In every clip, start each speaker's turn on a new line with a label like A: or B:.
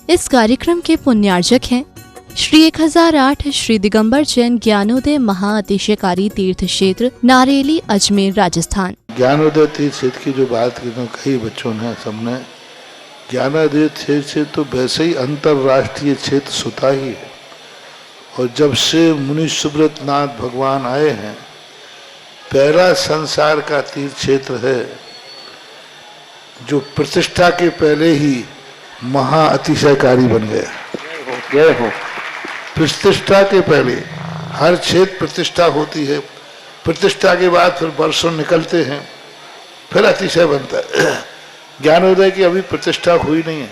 A: इस कार्यक्रम के पुण्यार्जक हैं श्री 1008 श्री दिगंबर जैन ज्ञानोदय महाअतिशयकारी तीर्थ क्षेत्र नारेली अजमेर राजस्थान।
B: ज्ञानोदय तीर्थ क्षेत्र की जो बात की तो कई बच्चों ने सबने ज्ञानोदय क्षेत्र तो वैसे ही अंतर्राष्ट्रीय क्षेत्र सुता ही है। और जब से मुनि सुब्रत नाथ भगवान आए हैं, पहला संसार का तीर्थ क्षेत्र है जो प्रतिष्ठा के पहले ही महाअतिशयकारी बन गया। प्रतिष्ठा के पहले हर क्षेत्र प्रतिष्ठा होती है, प्रतिष्ठा के बाद फिर वर्षों निकलते हैं, फिर अतिशय बनता है। ज्ञानोदय की अभी प्रतिष्ठा हुई नहीं है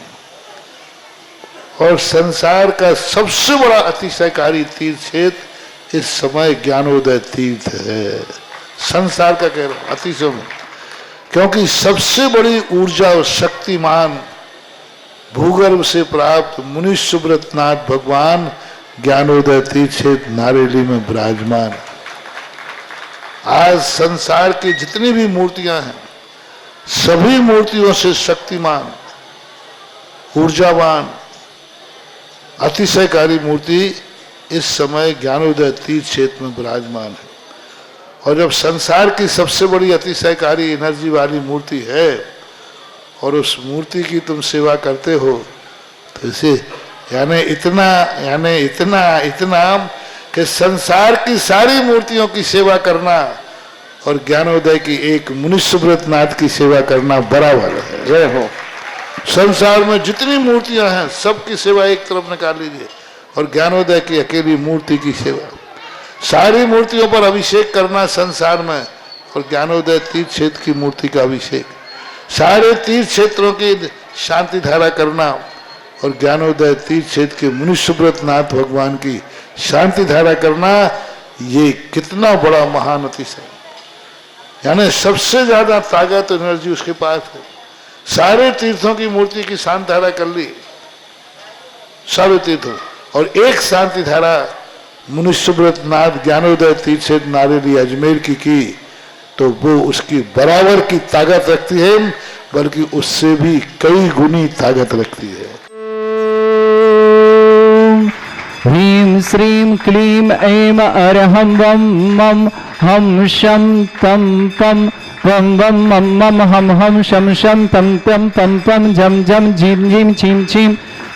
B: और संसार का सबसे बड़ा अतिशयकारी तीर्थ क्षेत्र इस समय ज्ञानोदय तीर्थ है। संसार का कह रहा हूं अतिशय में, क्योंकि सबसे बड़ी ऊर्जा और शक्तिमान भूगर्भ से प्राप्त मुनि सुब्रत नाथ भगवान ज्ञानोदय तीर्थ क्षेत्र नारेली में विराजमान। आज संसार की जितनी भी मूर्तियां हैं, सभी मूर्तियों से शक्तिमान, ऊर्जावान, अतिशयकारी मूर्ति इस समय ज्ञानोदय तीर्थ क्षेत्र में विराजमान है। और जब संसार की सबसे बड़ी अतिशयकारी एनर्जी वाली मूर्ति है और उस मूर्ति की तुम सेवा करते हो, तो इसे यानी इतना कि संसार की सारी मूर्तियों की सेवा करना और ज्ञानोदय की एक मुनि सुब्रत नाथ की सेवा करना बराबर है। जय हो। संसार में जितनी मूर्तियां हैं सबकी सेवा एक तरफ निकाल लीजिए और ज्ञानोदय की अकेली मूर्ति की सेवा। सारी मूर्तियों पर अभिषेक करना संसार में और ज्ञानोदय तीर्थ क्षेत्र की मूर्ति का अभिषेक। सारे तीर्थ क्षेत्रों की शांति धारा करना और ज्ञानोदय तीर्थ क्षेत्र के मुनि सुब्रत नाथ भगवान की शांति धारा करना, ये कितना बड़ा महान अतिशय। यानी सबसे ज्यादा ताकत एनर्जी उसके पास है। सारे तीर्थों की मूर्ति की शांति धारा कर ली, सारे तीर्थों, और एक शांति धारा मुनि सुब्रत नाथ ज्ञानोदय तीर्थ क्षेत्र नारेली अजमेर की तो वो उसकी बराबर की ताकत रखती है, बल्कि उससे भी कई गुनी ताकत रखती है।
C: ह्रीं श्रीं क्लीं ऐं अरहं वं मं हम शं तं पं वं वं मं मं हम हम शं शं तं तं पं पं झं झं झीं झीं छीं छीं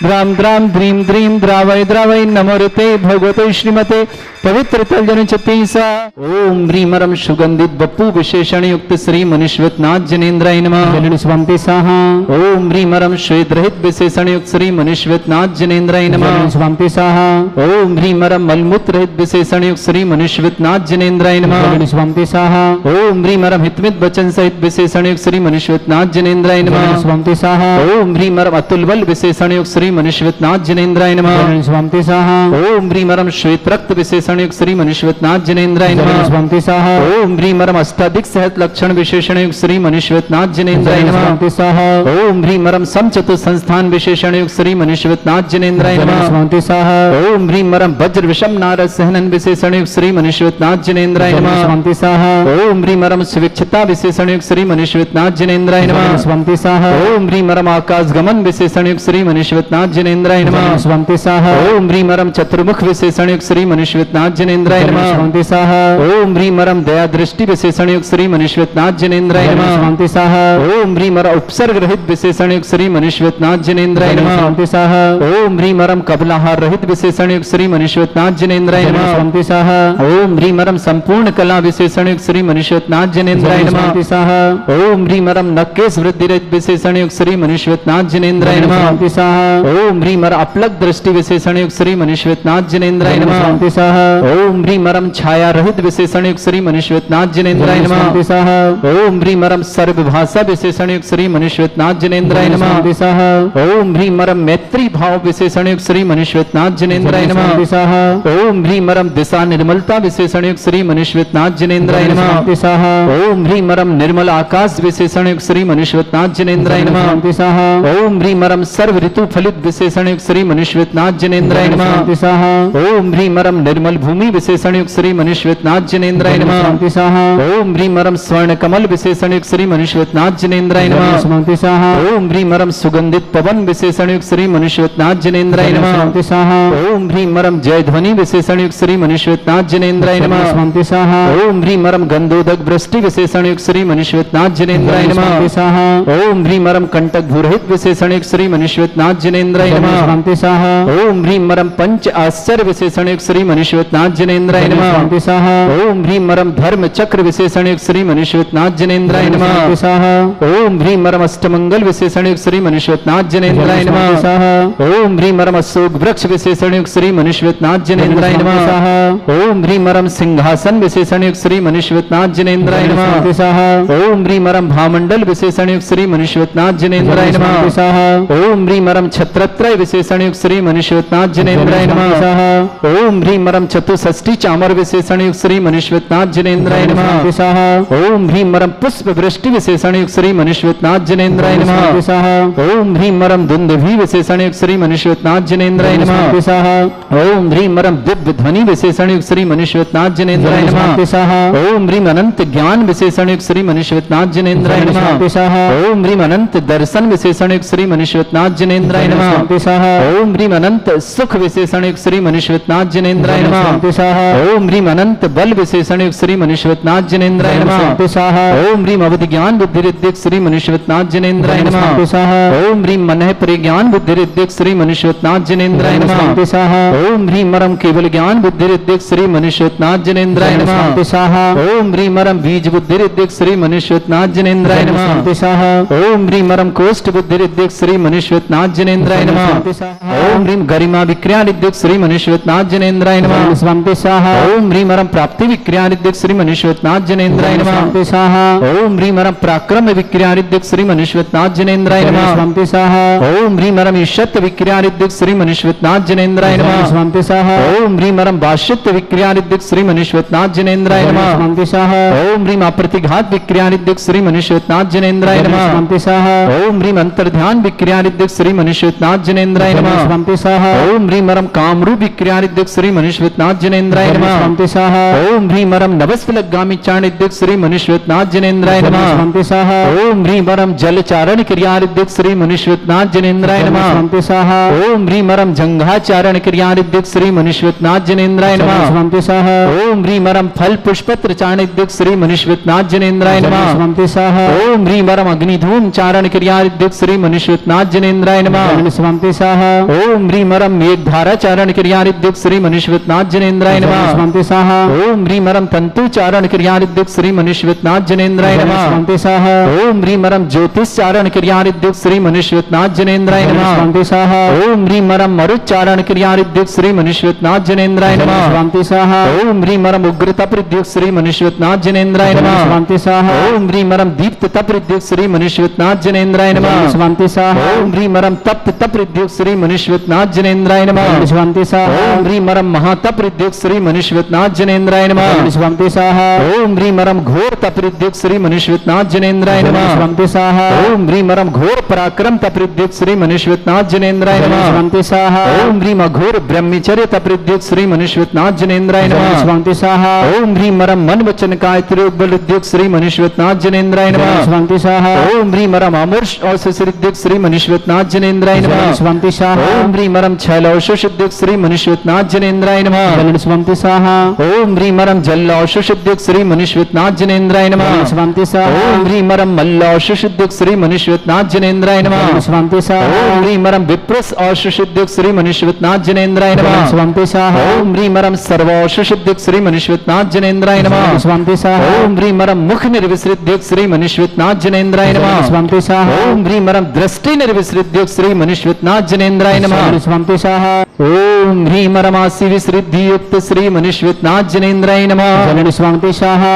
C: द्रां द्रां द्रीं द्रीं द्रावय द्रावय नमोरते भगवते श्रीमते पवित्र तलजन चतीसा। ओम ह्रीमरम सुगंधित बप्पू विशेषण युक्त श्री मनीश्वत नाथ जनेन्द्राय नमः। स्वामी साहा। ओम ह्रीमरम श्वेत रहित विशेषण युक्त श्री मनीश्वत नाथ जनेन्द्राय नमः। स्वामी साहा। ओम ह्रीमरम मलमूत्र रहित विशेषण युक्त श्री मनीश्वत नाथ जनेन्द्राय नमः। स्वामी साहा। ओम ह्रीमरम हितमित वचन सहित विशेषण युक्त श्री मनीश्वत नाथ जनेन्द्राय नमः। स्वामी साहा। ओम ह्रीमरम अतुल बल विशेषण युक्त श्री मनीश्वत नाथ जनेन्द्राय नमः। स्वामी साहा। ओम ह्रीमरम श्वेत रक्त विशेषण युक्त श्री मनीश्वत नाथ जनेन्द्राय नमः। स्वामी साहा। ओम ह्रीमरम अष्टाधिक सहत लक्षण विशेषण युक्त श्री मनीश्वत नाथ जनेन्द्राय नमः। स्वामी साहा। ओम ह्रीमरम समचतुर संस्थान विशेषण युक्त श्री मनीश्वत नाथ जनेन्द्राय नमः। स्वामी साहा। ओम ह्रीमरम वज्र विषम नारद सहनन विशेषण युक्त श्री मनीश्वत नाथ जनेन्द्राय नमः। स्वामी साहा। ओम ह्रीमरम स्विच्छता विशेषण युक्त श्री मनीश्वत नाथ जनेन्द्राय नमः। स्वामी साहा। ओम ह्रीमरम आकाश गमन विशेषण युक्त श्री मनीश्वत नाथ जनेन्द्राय नमः। स्वामी साहा। ओम ह्रीमरम चतुर्मुख विशेषण युक्त श्री मनीश्वत नाथ जनेन्द्राय नमः। स्वामी साहा। ओम ह्रीमरम दया दृष्टि विशेषण युक्त श्री मनीश्वत नाथ जनेन्द्राय नमः। स्वामी साहा। ओम ह्रीमरम उपसर्ग रहित विशेषण युक्त श्री मनीश्वत नाथ जनेन्द्राय नमः। स्वामी साहा। ओम ह्रीमरम कबलाहार रहित विशेषण युक्त श्री मनीश्वत नाथ जनेन्द्राय नमः। स्वामी साहा। ओम ह्रीमरम संपूर्ण कला विशेषण युक्त श्री मनीश्वत नाथ जनेन्द्राय नमः। स्वामी साहा। ओम ह्रीमरम नक्केश वृद्धि रहित विशेषण युक्त श्री मनीश्वत नाथ जनेन्द्राय नमः। स्वामी साहा। ओम ह्रीमरम अपलक दृष्टि विशेषण युक्त श्री मनीश्वत नाथ जनेन्द्राय नमः। स्वामी साहा। ओम ह्रीमरम छाया रहित विशेषण युक्त श्री मनीश्वत नाथ जनेन्द्राय नमः। स्वामी साहा। ओम ह्रीमरम सर्वभाषा विशेषण युक्त श्री मनीश्वत नाथ जनेन्द्राय नमः। स्वामी साहा। ओम ह्रीमरम मैत्री भाव विशेषण युक्त श्री मनीश्वत नाथ जनेन्द्राय नमः। स्वामी साहा। ओम ह्रीमरम दिशा निर्मलता विशेषण युक्त श्री मनीश्वत नाथ जनेन्द्राय नमः। स्वामी साहा। ओम ह्रीमरम निर्मल आकाश विशेषण युक्त श्री मनीश्वत नाथ जनेन्द्राय नमः। स्वामी साहा। ओम ह्रीमरम सर्व ऋतु फलित विशेषण युक्त श्री मनीश्वत नाथ जनेन्द्राय नमः। स्वामी साहा। ओम ह्रीमरम निर्मल भूमि विशेषण युक्त श्री मनुष्यनाथ जिनेन्द्राय नमः।
D: स्वामी स्वाहा
C: ओम ह्रीं मरम स्वर्ण कमल विशेषण युक्त श्री मनुष्यनाथ जिनेन्द्राय नमः।
D: स्वामी स्वाहा
C: ओम ह्रीं मरम सुगंधित पवन विशेषण युक्त श्री मनुष्यनाथ जिनेन्द्राय नमः।
D: स्वामी स्वाहा
C: ओम ह्रीं मरम जय ध्वनि विशेषण युक्त श्री मनुष्यनाथ जिनेन्द्राय नमः।
D: स्वामी स्वाहा
C: ओम ह्रीं मरम गंधोदक वृष्टि विशेषण युक्त श्री मनुष्यनाथ जिनेन्द्राय
D: स्वामी
C: नमः।
D: स्वाहा
C: ओम ह्रीं मरम कंटक भूरहित विशेषण युक्त श्री मनुष्यनाथ जिनेन्द्राय नमः।
D: स्वामी स्वाहा
C: ओम ह्रीं मरम पंच आश्चर्य विशेषण युक्त श्री मनुष्यनाथ जिनेन्द्राय नमः।
D: स्वामी स्वाहा
C: ओम ह्रीं मरम धर्म चक्र विशेषण युक्त श्री मनुष्यनाथ जिनेन्द्राय नमः।
D: स्वामी स्वाहा
C: ओम ह्रीं मरम अष्टमंगल विशेषण युक्त श्री मनुष्यनाथ जिनेन्द्राय
D: स्वामी
C: नमः।
D: स्वाहा
C: ओम ह्रीं मरम अशोक वृक्ष विशेषण युक्त श्री मनुष्यनाथ जिनेन्द्राय
D: स्वामी
C: नमः।
D: स्वाहा
C: ओम ह्रीं मरम सिंहासन विशेषण युक्त श्री मनुष्यनाथ जिनेन्द्राय
D: स्वामी
C: नमः।
D: स्वाहा
C: ओम ह्रीं मरम भामंडल विशेषण युक्त श्री मनुष्यनाथ जिनेन्द्राय
D: स्वामी
C: नमः।
D: स्वाहा
C: ओम ह्रीं मरम छत्रत्रय विशेषण युक्त श्री मनुष्यनाथ जिनेन्द्राय
D: स्वामी
C: नमः।
D: स्वाहा
C: ओम ह्रीं मरम चतुष्षष्टि चामर विशेषण युक्त श्री मनुष्यनाथ जिनेन्द्राय
D: स्वामी
C: नमः।
D: स्वाहा
C: ओम ह्रीं मरम पुष्प वृष्टि विशेषण युक्त श्री मनुष्यनाथ जिनेन्द्राय
D: स्वामी
C: नमः।
D: स्वाहा
C: ओम ह्रीं मरम दुंदुभि विशेषण युक्त श्री मनुष्यनाथ जिनेन्द्राय नमः।
D: स्वामी स्वाहा
C: ओम ह्रीं मरम दिव्य ध्वनि विशेषण युक्त श्री मनुष्यनाथ जिनेन्द्राय नमः।
D: स्वामी स्वाहा
C: ओम ह्रीं अनंत ज्ञान विशेषण युक्त श्री मनुष्यनाथ जिनेन्द्राय नमः।
D: स्वामी स्वाहा
C: ओम ह्रीं अनंत दर्शन विशेषण युक्त श्री मनुष्यनाथ जिनेन्द्राय नमः।
D: स्वामी स्वाहा
C: ओम ह्रीं अनंत सुख विशेषण युक्त श्री मनुष्यनाथ जिनेन्द्राय नमः।
D: स्वामी स्वाहा
C: ओम ह्रीं अनंत बल विशेषण युक्त श्री मनुष्यनाथ जिनेन्द्राय नमः।
D: स्वामी स्वाहा
C: ओम ह्रीं अवधि ज्ञान बुद्धि रिद्धिक श्री मनुष्यनाथ जिनेन्द्राय नमः।
D: स्वामी स्वाहा
C: ओम ह्रीं मनः परिज्ञान बुद्धि रिद्धिक श्री मनुष्यनाथ जिनेन्द्राय नमः।
D: स्वामी स्वाहा
C: ओम ह्रीं मरम केवल ज्ञान बुद्धि रिद्धिक श्री मनुष्यनाथ जिनेन्द्राय नमः।
D: स्वामी स्वाहा
C: ओम ह्रीं मरम बीज बुद्धि रिद्धिक श्री मनुष्यनाथ जिनेन्द्राय नमः।
D: स्वामी स्वाहा
C: ओम ह्रीं मरम कोष्ठ बुद्धि रिद्धिक श्री मनुष्यनाथ जिनेन्द्राय नमः।
D: स्वामी स्वाहा
C: ओम ह्रीं गरिमा विक्रिया रिद्धिक श्री मनुष्यनाथ जिनेन्द्राय नमः।
D: स्वामी स्वाहा
C: ओम ह्रीं मरम प्राप्ति विक्रिया रिद्धिक श्री मनुष्यनाथ जिनेन्द्राय नमः।
D: स्वामी स्वाहा
C: ओम ह्रीं मरम पराक्रम विक्रिया रिद्धिक श्री मनुष्यनाथ जिनेन्द्राय नमः।
D: स्वामी स्वाहा
C: ओम ह्रीं मरम ईशत विक्रिया रिद्धिक श्री मनुष्यनाथ जिनेन्द्राय नमः।
D: स्वामी स्वाहा
C: ओम ह्रीं मरम भाष्यत विक्रिया रिद्धिक श्री मनुष्यनाथ जिनेन्द्राय नमः।
D: स्वामी स्वाहा
C: ओम ह्रीं अप्रतिघात विक्रिया रिद्धिक श्री मनुष्यनाथ जिनेन्द्राय नमः।
D: स्वामी स्वाहा
C: ओम ह्रीं अंतर्ध्यान विक्रिया रिद्धिक श्री मनुष्यनाथ जिनेन्द्राय नमः।
D: स्वामी स्वाहा
C: ओम ह्रीं मरम कामरूप विक्रिया रिद्धिक श्री मनुष्यनाथ जिनेन्द्राय नमः।
D: स्वामी स्वाहा
C: ओम ह्रीं मरम नवस्फलगामी चारण रिद्धिक श्री मनुष्यनाथ जिनेन्द्राय नमः।
D: स्वामी स्वाहा
C: ओम ह्रीं मरम जल चारण क्रिया रिद्धिक श्री मनुष्यनाथ जिनेन्द्राय नमः।
D: स्वामी स्वाहा
C: ओम ह्रीं मरम जंघाचारण क्रिया रिद्धिक श्री मनुष्यनाथ जिनेन्द्राय नमः।
D: स्वामी स्वाहा
C: ओम ह्रीं मरम फल पुष्पत्र चारण रिद्धिक श्री मनुष्यनाथ जिनेन्द्राय नमः।
D: स्वामी स्वाहा
C: ओम ह्रीं मरम अग्निधूम चारण क्रिया रिद्धिक श्री मनुष्यनाथ जिनेन्द्राय नमः।
D: स्वामी स्वाहा
C: ओम ह्रीं मरम मेघधारा चारण क्रिया रिद्धिक श्री मनुष्यनाथ जिनेन्द्राय नमः।
D: स्वामी स्वाहा
C: ओम ह्रीं मरम तंतु चारण क्रिया रिद्धिक श्री मनुष्यनाथ जिनेन्द्राय नमः।
D: स्वामी स्वाहा
C: ओम ह्रीं मरम ज्योतिष चारण क्रिया रिद्धिक श्री मनुष्यनाथ जिनेन्द्राय नमः।
D: स्वामी स्वाहा
C: ओम ह्रीं मरम मरुच्चारण क्रिया रिद्धिक श्री मनुष्यनाथ जिनेन्द्राय नमः।
D: स्वामी स्वाहा
C: ओम ह्रीं मरम उग्र तप रिद्धिक श्री मनुष्यनाथ जिनेन्द्राय नमः।
D: स्वामी स्वाहा
C: ओम ह्रीं मरम दीप्त तप रिद्धिक श्री मनुष्यनाथ जिनेन्द्राय नमः।
D: स्वामी स्वाहा
C: ओम ह्रीं मरम तप्त तप रिद्धिक श्री मनुष्यनाथ जिनेन्द्राय नमः।
D: स्वामी स्वाहा
C: ओम ह्रीं मरम महातप रिद्धिक श्री मनुष्यनाथ जिनेन्द्राय नमः।
D: स्वामी स्वाहा
C: ओम ह्रीं मरम घोर तप रिद्धिक श्री मनुष्यनाथ जिनेन्द्राय नमः।
D: स्वामी स्वाहा
C: ओम ह्रीं मरम घोर पराक्रम तप रिद्धिक श्री मनुष्यनाथ जिनेन्द्राय नमः।
D: स्वामी स्वाहा
C: ओम ह्रीं अघोर ब्रह्मचर्य तप रिद्धिक श्री मनुष्यनाथ जिनेन्द्राय नमः।
D: स्वामी स्वाहा
C: ओम ह्रीं मरम मन वचन काय त्रियोग रिद्धिक श्री मनुष्यनाथ जिनेन्द्राय नमः।
D: स्वामी स्वाहा
C: ओम ह्रीं मरम अमूर्ष औषध रिद्धिक श्री मनुष्यनाथ जिनेन्द्राय नमः।
D: स्वामी स्वाहा
C: ओम ह्रीं मरम छैलौषध रिद्धिक श्री मनुष्यनाथ जिनेन्द्राय नमः।
D: स्वामी स्वाहा
C: ओम ह्रीं मरम जलौषध रिद्धिक श्री मनुष्यनाथ जिनेन्द्राय नमः।
D: स्वामी स्वाहा
C: ओम ह्रीं मरम मल्लौषध रिद्धिक श्री मनुष्यनाथ जिनेन्द्राय नमः।
D: स्वामी स्वाहा
C: ओम ह्रीं मरम विप्रस औषध रिद्धिक श्री मनुष्यनाथ जिनेन्द्राय नमः।
D: स्वामी स्वाहा
C: ओम ह्रीं मरम सर्वौषध रिद्धिक श्री मनुष्यनाथ जिनेन्द्राय नमः।
D: स्वामी स्वाहा
C: ओम ह्रीं मरम मुख निर्विसृद्धिक श्री मनुष्यनाथ जिनेन्द्राय नमः।
D: स्वामी स्वाहा
C: ओम ह्रीं मरम दृष्टि निर्विसृद्धिक श्री मनुष्यनाथ जिनेन्द्राय नमः।
D: स्वामी स्वाहा
C: ओम ह्रीं मरम आसि विसृद्धि युक्त श्री मनुष्यनाथ जिनेन्द्राय नमः।
D: स्वामी स्वाहा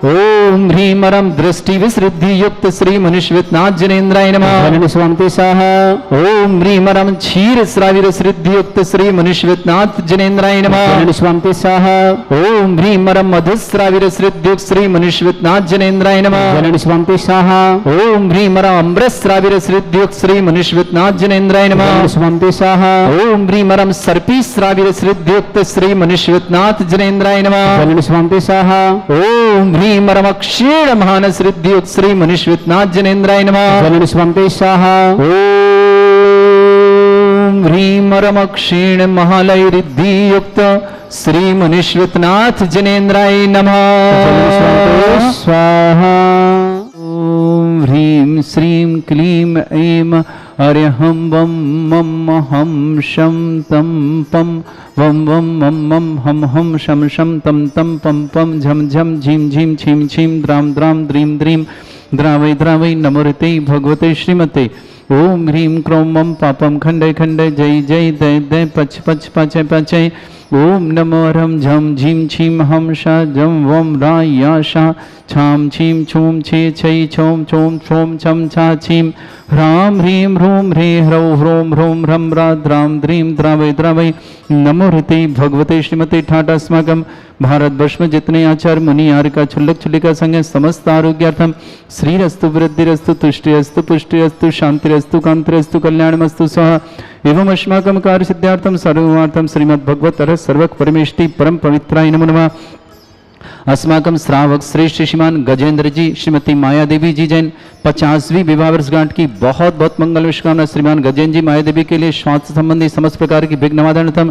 C: ओम ह्रीं मरम दृष्टि विसृद्धि युक्त श्री मनुष्यनाथ जिनेन्द्राय नमः।
D: स्वामी स्वाहा
C: ओम ह्रीं मरम क्षीर श्राविर सिद्धि युक्त श्री मनुष्यनाथ जिनेन्द्राय नमः।
D: स्वामी स्वाहा
C: ओम ह्रीं मरम मधुश्राविर सिद्धि युक्त श्री मनुष्यनाथ जिनेन्द्राय नमः।
D: स्वामी स्वाहा
C: ओम ह्रीं मरम अमृत श्राविर सिद्धि युक्त श्री मनुष्यनाथ जिनेन्द्राय नमः।
D: स्वामी स्वाहा
C: ओम ह्रीं मरम मंगलम सर्पी श्राविर श्रीद्युक्त श्री मनुष्यनाथ जनेन्द्राय नमः।
D: जलन स्वामी स्वाहा
C: ओम ह्रीम रमक्षीण महान श्रीद्युक्त श्री मनुष्यनाथ जनेन्द्राय नमः।
D: जलन स्वामी स्वाहा
C: ओम ह्रीम रमक्षीण महालय रिद्धि युक्त श्री मनुष्यनाथ जनेन्द्राय नमः।
D: स्वाहा
C: ओम ह्रीं श्रीं क्लीं ऐं अर्हं वं मं हम शं तं पं वं वं मं मं हम हम शं शं तं तं पं पं झं झं झीं झीं छीं छीं द्रां द्रां द्रीं द्रीं द्रावै द्रावै नमोते भगवते श्रीमते। ओम ह्रीं क्रों मं पापं खण्डय खण्डय जय जय दय दय पच पच पचय पचय। ओम नमो ह्रं झं झीं छीं हम शा जं वं रा या शा छां छीं छूं छे छै छौं छौं छौं छं छा छीं ह्रां ह्रीं ह्रूं ह्रे ह्रौं ह्रों ह्रौं ह्रं रा द्रां द्रीं द्रावै द्रावै नमो ऋते भगवते श्रीमते ठाट अस्माकं भारतवर्ष में जितने आचार्य मुनि आर्य छुल्लक छुल्लिका संग समस्त आरोग्यार्थम श्रीरस्तु वृद्धिरस्तु तुष्टिरस्तु पुष्टिरस्तु शांतिरस्तु कांतिरस्तु कल्याणमस्तु स्वाहा। एवं अस्माकं कार्य सिद्धार्थम सर्वार्थम श्रीमद्भगवत सर्वक परमेष्टि परम पवित्राय नमो नमः। अस्माकं श्रावक श्रेष्ठ श्रीमान गजेंद्र जी श्रीमती माया देवी जी जैन 50वीं विवाह वर्षगांठ की बहुत बहुत मंगल शुभकामना। श्रीमान गजेंद्र जी माया देवी के लिए स्वास्थ्य संबंधी समस्त प्रकार की विघ्न निवारणतम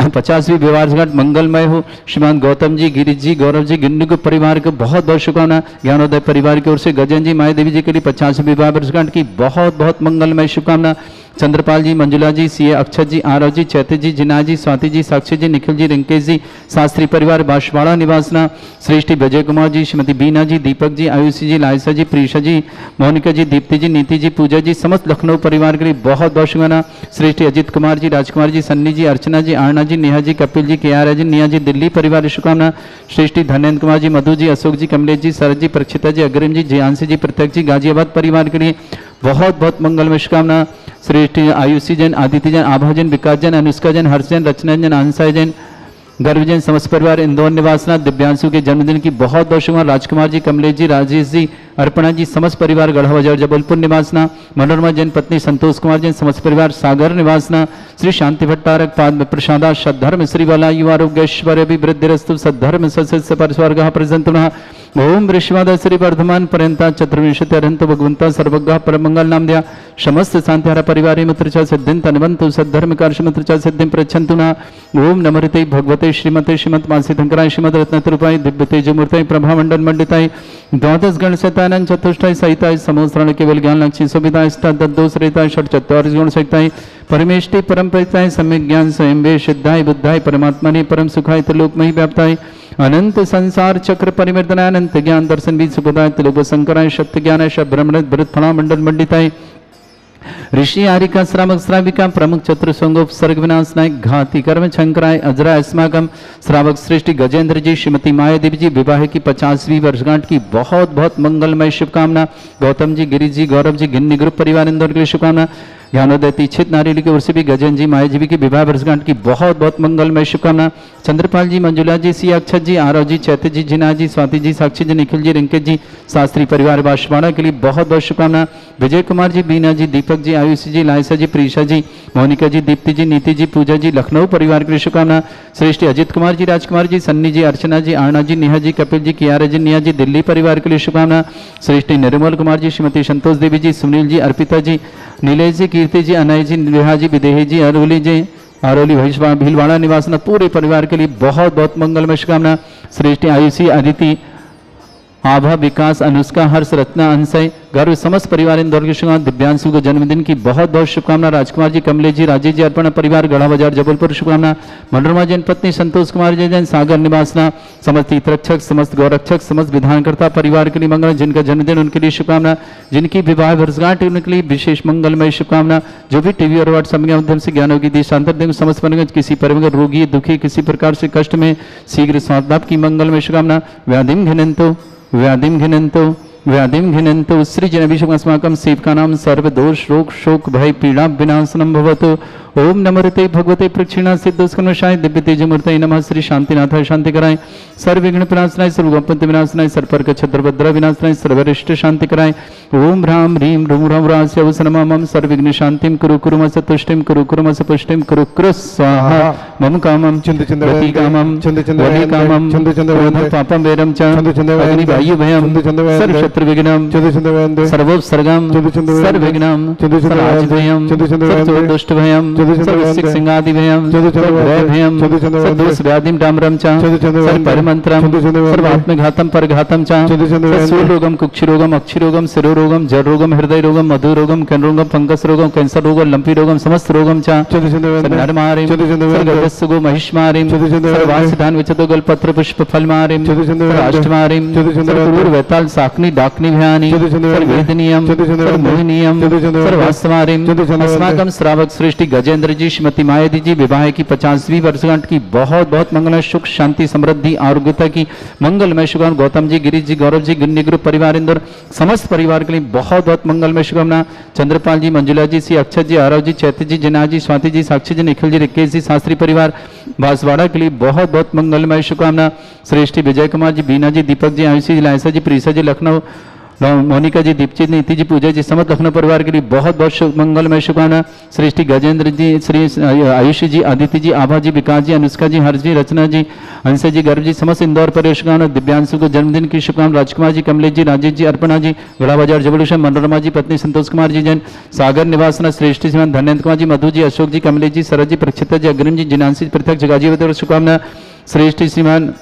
C: 50वीं विवाह वर्षगांठ मंगलमय हो। श्रीमान गौतम जी गिरीश जी गौरव जी गिन्नू परिवार को बहुत बहुत शुभकामना। ज्ञानोदय परिवार की ओर से गजेंद्र जी माया देवी जी के लिए 50वीं विवाह वर्षगांठ की बहुत बहुत मंगलमय शुभकामना। चंद्रपाल जी मंजुला जी सीए अक्षत जी आरव जी चैत्य जी जिना जी स्वाति जी साक्षी जी निखिल जी रिंकेश जी शास्त्री परिवार बांसवाड़ा निवासना श्रेष्ठी विजय कुमार जी श्रीमती बीना जी दीपक जी आयुषी जी लायसा जी प्रीषा जी मोनिका जी दीप्ति जी नीति जी पूजा जी समस्त लखनऊ परिवार के लिए बहुत बहुत शुभकामना। श्रेष्ठी अजित कुमार जी राजकुमार जी सन्नी जी अर्चना जी आरणा जी नेहा जी कपिल जी के आर जी निया जी दिल्ली परिवार शुभकामना। श्रेष्ठी धनेन्द्र कुमार जी मधु जी अशोक जी कमलेश जी शरद जी प्रक्षिता जी अग्रिम जी जयांशी जी प्रत्यक्ष जी गाजियाबाद परिवार के लिए बहुत बहुत मंगलमय शुभकामना। श्रेष्ठी आयुषी जैन आदित्य जैन आभा जैन विकास जैन अनुष्का जैन हर्ष जैन रचना जैन अंसाय जैन गर्भ जैन समस्त परिवार इंदौर निवासना दिव्यांशु के जन्मदिन की बहुत बहुत शुभकामना। राजकुमार जी कमलेश जी राजेश जी अर्पणा जी समस्त परिवार गढ़ा बाजार जबलपुर निवासना। मनोरमा जैन पत्नी संतोष कुमार जैन समस्त परिवार सागर निवासना। श्री शांति भट्टारक पाद प्रसादा सद्धर्म श्रीवाला युवारोग्यश्वर्य वृद्धिरस्तु सद्धर्म सस्य परस्वर्गः प्रसन्नः। ओम वृषवाद श्री वर्धमान पर्यंता चतुर्विंशति अरहंत भगवंता सर्वज्ञ परमंगल नाम दिया समस्त शांतिहारा परिवार मित्र च सिद्धिं तन्वन्तु सद्धर्म कार्य मित्र च सिद्धिं प्रच्छन्तु न। ओम नमोते भगवते श्रीमते श्रीमत मानसी धंकराय श्रीमद रत्नतरूपाय दिव्य तेजमूर्तये प्रभा मंडल मंडिताय द्वादश गण शतानंद चतुष्टय सहिताय समोस्त्रण केवल ज्ञान लक्ष्मी सुविधा अष्टादश रेताय षट चत्वारिश गुण सहिताय परमेष्टि परम परिताय सम्यक ज्ञान स्वयं वे सिद्धाय बुद्धाय परमात्मने परम सुखाय त्रिलोकमयि व्याप्ताय अनंत संसार चक्र परिवर्तनाय अनंत ज्ञान दर्शन बीज सुखदाय त्रिलोक शंकराय सत्य ज्ञान ब्रह्मणत भरत फला मंडल मंडिताय ऋषि आरिका श्रावक श्राविका प्रमुख चतुर्संगोप सर्ग विनाशनाय घाती कर्म शंकराय अजरा अस्माकम श्रावक श्रेष्ठी गजेंद्र जी श्रीमती माया देवी जी विवाह की 50वीं वर्षगांठ की बहुत बहुत मंगलमय शुभकामना। गौतम जी गिरीश जी गौरव जी गिन्नी ग्रुप परिवार इंदौर के लिए शुभकामना। ज्ञानोदय तीक्षित नारेली की ओर से भी गजेंद्र जी माया जी की विवाह वर्षगांठ की बहुत बहुत मंगलमय शुभकामना। चंद्रपाल जी मंजुला जी सी अक्षत जी आरव जी चैत्य जी जिना जी स्वाति जी साक्षी जी निखिल जी रिंकेश जी शास्त्री परिवार बांसवाड़ा के लिए बहुत बहुत शुभकामना। विजय कुमार जी बीना जी दीपक जी आयुषी जी लायसा जी प्रीषा जी मोनिका जी दीप्ति जी नीति जी पूजा जी लखनऊ परिवार के लिए शुभकामना। श्रेष्ठी अजित कुमार जी राजकुमार जी सन्नी जी अर्चना जी आरणा जी नेहा जी कपिल जी कियारा जी निया जी दिल्ली परिवार के लिए शुभकामना। श्रेष्ठी निर्मल कुमार जी श्रीमती संतोष देवी जी सुनील जी अर्पिता जी नीलेश जी कीर्ति जी अनय जी विहा जी विदेही जी अरोली जी आरोली भीलवाड़ा निवासना पूरे परिवार के लिए बहुत बहुत मंगलमय शुभकामना। श्रेष्ठी आयुषी अदिति आभा विकास अनुष्का हर्ष रत्ना अंशय गर्व समस्त परिवार इंदौर के शुभकामना। दिव्यांशु को जन्मदिन की बहुत बहुत शुभकामना। राजकुमार जी कमलेश जी राजेश जी अर्पण परिवार गढ़ा बाजार जबलपुर शुभकामना। मनोरमा जैन पत्नी संतोष कुमार जी जैन सागर निवासना समस्त हितरक्षक समस्त गौरक्षक समस्त विधानकर्ता परिवार के लिए मंगल। जिनका जन्मदिन उनके लिए शुभकामना। जिनकी विवाह वर्षगांठ उनके लिए विशेष मंगलमय शुभकामना। जो भी टीवी और व्हाट्सएप के माध्यम से ज्ञानों की देशांतर देंगे समस्त वर्ग किसी परिवार रोगी दुखी किसी प्रकार से कष्ट में शीघ्र स्वास्थ्य लाभ की मंगलमय शुभकामना। व्याधिम घिनंतो श्री जन अभिषेक अस्माकं सेवकानां सर्वदोष रोग शोक भय पीड़ा विनाशनम भवतु। ओम नमोते भगवते प्रक्षिणा सिद्धोस्कर्मशाय दिव्य तेजमूर्तये नमः। श्री शांतिनाथाय शांति कराय, सर्व विघ्न विनाशनाय, सर्व आपत्ति विनाशनाय, सर्पर छत्रभद्र विनाशनाय, सर्वरिष्ट शांति कराय। ओम ह्रां ह्रीं रूं ह्रौं ह्रास्य वसनमं सर्व विघ्न शांतिं कुरु कुरुमस तुष्टिं कुरु कुरुमस पुष्टिं कुरु कुरु स्वाहा। मम कामं गति कामं वदि कामं क्रोधं पापं वैरं च अग्नि वायु भयं सर्व शत्रु विघ्नं सर्वोपसर्गं सर्वविघ्नं सर्वाजिभयं सर्वचोर दुष्ट भयं सर्वसिक सिंहादि भयं सर्वभय भयं सर्वदोष व्याधिं डामरं च सर्वपरमंत्रं सर्वात्मघातं परघातं च सर्वरोगं कुक्षिरोगं अक्षिरोगं शिरोरोगं जलरोगं हृदय रोगं मधुरोगं कनरोगं फंगस रोगं कैंसर रोगं लंपी रोगं समस्त रोगं च नरमारिं सर्वगस्सुगो महिष्मारिं सर्वासिधान विचतो गलपत्र पुष्प फलमारिं सर्वाष्टमारिं सर्वक्रूर वैताल साकनी डाकनी भयानि सर्ववेदनीयं सर्वमोहिनीयं सर्वास्तमारिं अस्माकं श्रावक सृष्टि गजेंद्र जी श्रीमती मायादी जी विवाह की 50वीं वर्षगांठ की बहुत बहुत मंगल सुख शांति समृद्धि आरोग्यता की मंगलमय शुभकामना। गौतम जी, गिरीश जी, गौरव जी, गिन्नी ग्रुप परिवार इंदौर समस्त परिवार के लिए बहुत बहुत मंगलमय शुभकामना। चंद्रपाल जी, मंजुला जी, सी अक्षत जी, आरव जी, चैत्र जी, जिना जी, स्वाति जी, साक्षी जी, निखिल जी, रिकेश जी, शास्त्री परिवार बांसवाड़ा के लिए बहुत बहुत मंगलमय शुभकामना। श्रेष्ठी विजय कुमार जी, बीना जी, दीपक जी, आयुषी जी, लायसा जी, प्रीसा जी, लखनऊ, मोनिका जी, दीपचित, नीति जी, पूजा जी, समस्त लखनऊ परिवार के लिए बहुत बहुत मंगलमय शुभकामना। श्रेष्ठी गजेंद्र जी, श्री आयुषी जी, आदित्य जी, आभा जी, विकास जी, अनुष्का जी, हर्ष जी, रचना जी, अंश जी, गर्भ जी, समस्त इंदौर पर शुभकामना। दिव्यांशु को जन्मदिन की शुभकामना। राजकुमार जी, कमलेश जी, राजेश जी, अर्पणा जी, बड़ा बाजार जबलूशन, मनोरमा जी, पत्नी संतोष कुमार जी, जैन सागर निवासना, श्रेष्ठी श्रीमान धनेन्द्र कुमार जी, मधु जी, अशोक जी, कमलेश जी, सरज जी, प्रक्षिता जी, अग्रिम जी, जिनांशी पृथक जगाजी शुभकामना। श्रेष्ठी श्रीमान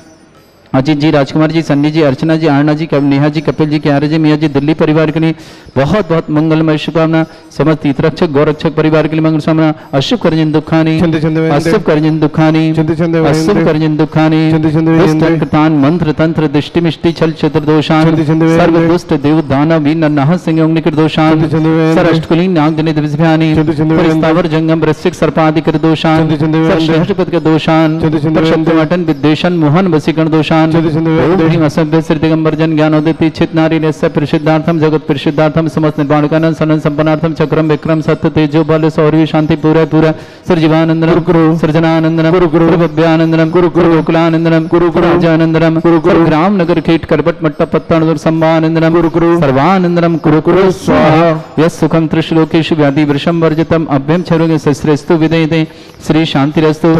C: अजीत जी, राजकुमार जी, सन्नी जी, अर्चना जी, आरणा जी, नेहा जी, कपिल जी, क्यारे जी, मियाँ जी, दिल्ली परिवार के लिए बहुत बहुत मंगलमय शुभकामना। समस्त तीर्थरक्षक गौरक्षक परिवार के लिए मंगल शुभकामना। अशुभ करजन दुखानी अशुभ करजन दुखानी अशुभ करजन दुखानी कृतान मंत्र तंत्र दृष्टि मिष्टि छल चतुर्दोषान सर्व दुष्ट देव दानव वीर नरनाह सिंह अग्निकृत दोषान सरअष्टकुलीन नाग जनित विषभयानि परिस्तावर जंगम वृश्चिक सर्पादिकृत दोषान सरश्रेष्ठपद के दोषान शक्तिमटन विद्वेषण मोहन वसीकरण दोषान ओम असभ्य श्री दिगंबर जन ज्ञानोदित चित नारी निश्चय परिशुद्धार्थम जगत परिशुद्धार्थम समस्त निर्वाणकानंद सनन संपन्नार्थम चक्रम विक्रम सत्य तेजो बल शौर्य शांति पूरा पूरा सृजीवानंदनम सृजनानंदनम भव्यानंदनम गोकुलानंदनम राजानंदनम ग्राम नगर कीट करबट मट्टा पत्ता संभानंदनम सर्वानंदनम कुरु स्वाहा यस सुखम त्रिश्लोकेषु व्याधि वृषम वर्जितम अभ्यम छरोगे सश्रेस्तु विदयते श्री शांतिरस्तु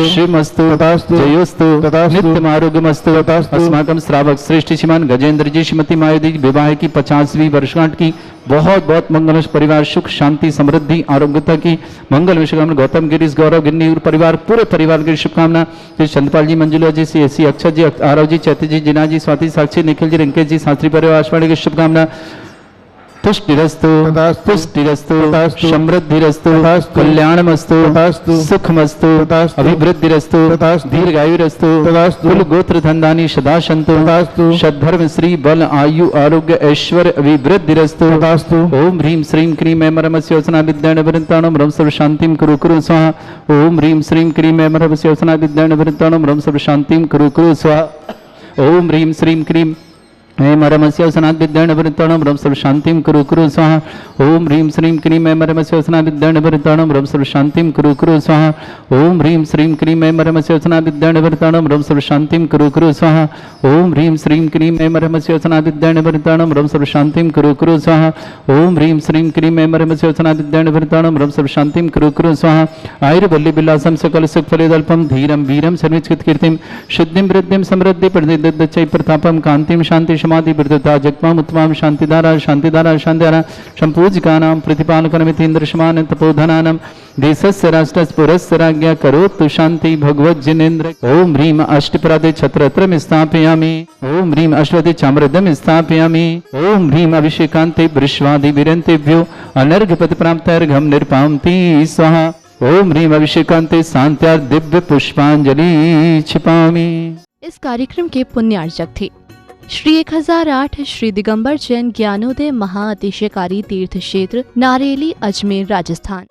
C: श्रीमस्तु जयोस्तु नित्यम आरोग्यमस्तु। अस्माकं श्रावक श्रेष्ठ श्रीमान गजेंद्र जी श्रीमती मायादी विवाह की 50वीं वर्षगांठ की बहुत बहुत मंगल परिवार सुख शांति समृद्धि आरोग्यता की मंगल शुभकामना। गौतम गिरीश गौरव गिन्नी परिवार पूरे परिवार की शुभकामना। चंद्रपाल जी, मंजुला जी, सी अक्षत जी, आरव जी, चैत्र जी, जिना जी, स्वाति, साक्षी, निखिल जी, रिंकेश जी, शास्त्री परिवार आशवाणी की शुभकामना। पुष्टिरस्तु पुष्टिरस्तु समृद्धिरस्तु कल्याणमस्तु सुखमस्तु अभिवृद्धिरस्तु दीर्घायुरस्तु कुल गोत्र धनधानी सदा सन्तु सद्धर्म श्री बल आयु आरोग्य ऐश्वर्य अभिवृद्धिरस्तु। ओम ह्रीं श्रीं क्रीं ऐं मरमस्योसना विद्याण वृन्ताणं रं सर्व शांतिं कुरु कुरु स्वाहा। ओम ह्रीं श्रीं क्रीं ऐं मरमस्योसना विद्याण वृन्ताणं रं सर्व शांतिं कुरु कुरु स्वाहा। ओम ह्रीं श्रीं क्रीं ऐं मरमस्योसना विद्याण वृन्ताणं रं सर्व शांतिं कुरु कुरु स्वाहा। ओम ह्रीं श्रीं क्रीं ऐं मरमस्योसना विद्याण वृन्ताणं रं सर्व शांतिं कुरु कुरु स्वाहा। ओम ह्रीं श्रीं क्रीं ऐं मरमस्योसना विद्याण वृन्ताणं रं सर्व शांतिं कुरु कुरु स्वाहा। ओम ह्रीं श्रीं क्रीं ऐं मरमस्योसना विद्याण वृन्ताणं रं सर्व शांतिं कुरु कुरु स्वाहा। ओम ह्रीं श्रीं क्रीं ऐं मरमस्योसना विद्याण वृन्ताणं रं सर्व शांतिं कुरु कुरु स्वाहा। आयुर्वल्ली विलासं सकल सुख फलेदल्पं धीरं वीरं सर्वचित कीर्तिं शुद्धिं वृद्धिं समृद्धि प्रदिदच्चै प्रतापं कांतिं शांति समाधि वृद्धता जगमाम उत्तमाम शांतिधारा शांतिधारा शांतिधारा संपूजिकानां प्रतिपालकनमिति इंद्रशमान तपोधनानां देशस्य राष्ट्रस्य पुरस्य राज्ञा करोतु शांति भगवत जिनेन्द्र। ओम ह्रीं अष्टपरादे छत्रत्रम स्थापयामि। ओम ह्रीं अश्वते चामृदम स्थापयामि। ओम ह्रीं अभिषेकान्ते वृष्वादि विरन्तेभ्यो अनर्घपति प्राप्तर्घम निर्पामति स्वाहा। ओम ह्रीं अभिषेकान्ते शान्त्यार दिव्य पुष्पांजलि क्षिपामि।
A: इस कार्यक्रम के पुण्यार्चक थे श्री 1008 श्री दिगंबर जैन ज्ञानोदय महाअतिशयकारी तीर्थ क्षेत्र नारेली, अजमेर, राजस्थान।